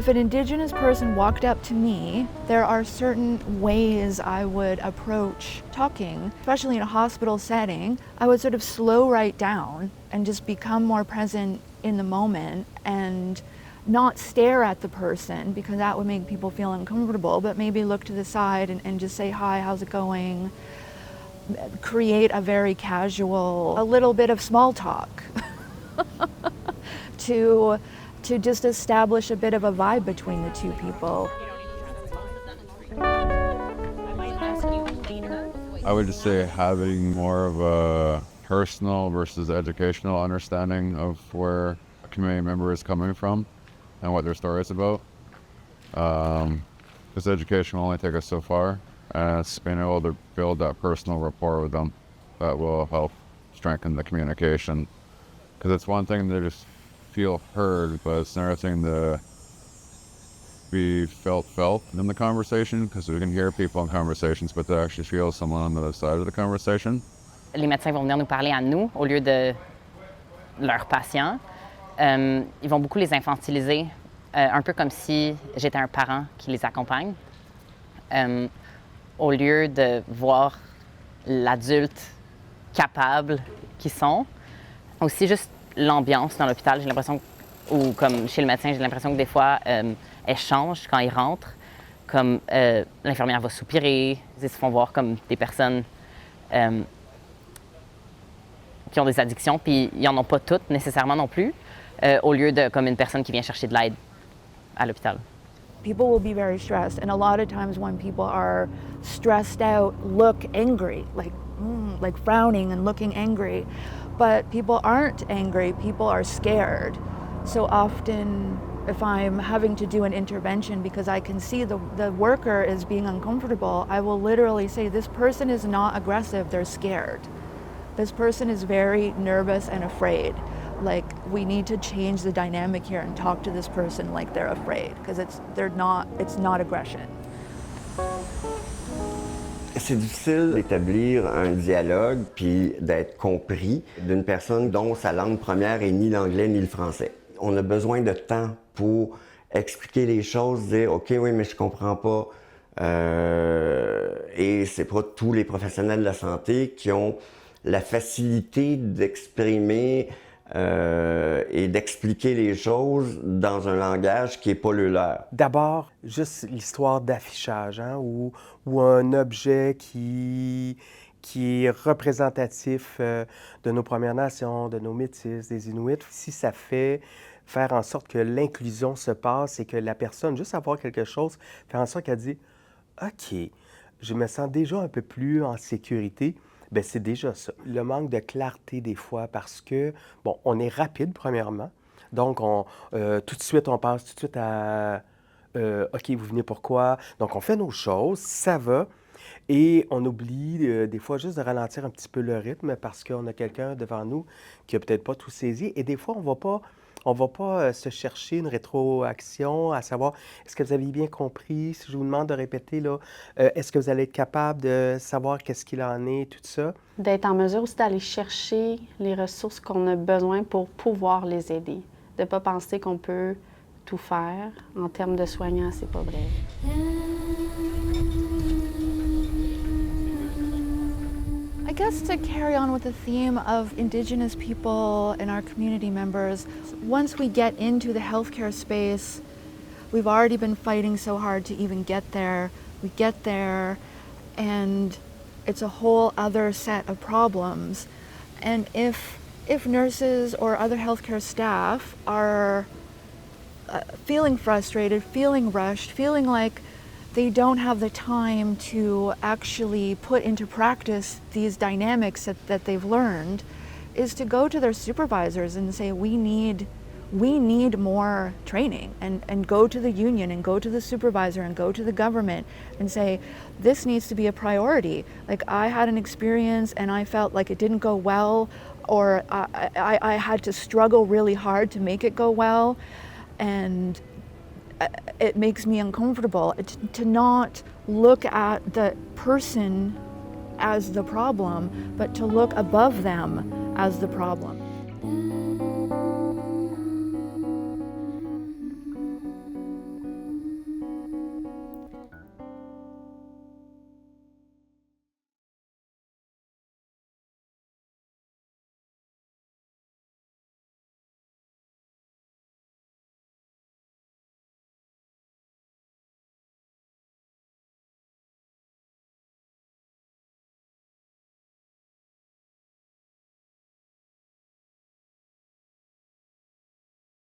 If an Indigenous person walked up to me, there are certain ways I would approach talking, especially in a hospital setting. I would sort of slow right down and just become more present in the moment and not stare at the person because that would make people feel uncomfortable, but maybe look to the side and just say, hi, how's it going? Create a very casual, a little bit of small talk to just establish a bit of a vibe between the two people. I would just say having more of a personal versus educational understanding of where a community member is coming from and what their story is about. Because education will only take us so far, and it's being able to build that personal rapport with them that will help strengthen the communication. Because it's one thing to just feel heard, but it's another thing to be felt in the conversation, because we can hear people in conversations, but to actually feel someone on the other side of the conversation. Les médecins vont venir nous parler à nous au lieu de leurs patients. Ils vont beaucoup les infantiliser, un peu comme si j'étais un parent qui les accompagne, au lieu de voir l'adulte capable qu'ils sont. Aussi juste l'ambiance dans l'hôpital, j'ai l'impression, ou comme chez le médecin, j'ai l'impression que des fois, elle change quand ils rentrent. Comme l'infirmière va soupirer, ils se font voir comme des personnes qui ont des addictions, puis ils n'en ont pas toutes nécessairement non plus, au lieu de comme une personne qui vient chercher de l'aide à l'hôpital. People will be very stressed, and a lot of times when people are stressed out, look angry, like frowning and looking angry. But people aren't angry, people are scared. So often, if I'm having to do an intervention because I can see the worker is being uncomfortable, I will literally say, this person is not aggressive, they're scared. This person is very nervous and afraid. Like, we need to change the dynamic here and talk to this person like they're afraid, because it's not aggression. C'est difficile d'établir un dialogue puis d'être compris d'une personne dont sa langue première est ni l'anglais ni le français. On a besoin de temps pour expliquer les choses, dire « OK, oui, mais je comprends pas ». Et c'est pas tous les professionnels de la santé qui ont la facilité d'exprimer et d'expliquer les choses dans un langage qui n'est pas le leur. D'abord, juste l'histoire d'affichage, hein, ou un objet qui est représentatif de nos Premières Nations, de nos Métis, des Inuits. Si ça fait faire en sorte que l'inclusion se passe et que la personne, juste avoir quelque chose, faire en sorte qu'elle dit « OK, je me sens déjà un peu plus en sécurité », bien, c'est déjà ça. Le manque de clarté des fois parce que, bon, on est rapide premièrement. Donc, tout de suite, on passe tout de suite à OK, vous venez pourquoi? Donc, on fait nos choses, ça va. Et on oublie des fois juste de ralentir un petit peu le rythme parce qu'on a quelqu'un devant nous qui n'a peut-être pas tout saisi. Et des fois, on ne va pas se chercher une rétroaction à savoir est-ce que vous avez bien compris? Si je vous demande de répéter, là, est-ce que vous allez être capable de savoir qu'est-ce qu'il en est, tout ça? D'être en mesure aussi d'aller chercher les ressources qu'on a besoin pour pouvoir les aider. De ne pas penser qu'on peut tout faire. En termes de soignants, c'est pas vrai. I guess to carry on with the theme of Indigenous people and our community members, once we get into the healthcare space, we've already been fighting so hard to even get there. We get there, and it's a whole other set of problems. And if nurses or other healthcare staff are feeling frustrated, feeling rushed, feeling like they don't have the time to actually put into practice these dynamics that they've learned, is to go to their supervisors and say, we need more training, and go to the union and go to the supervisor and go to the government and say, this needs to be a priority. Like, I had an experience and I felt like it didn't go well, or I had to struggle really hard to make it go well, and it makes me uncomfortable to not look at the person as the problem, but to look above them as the problem.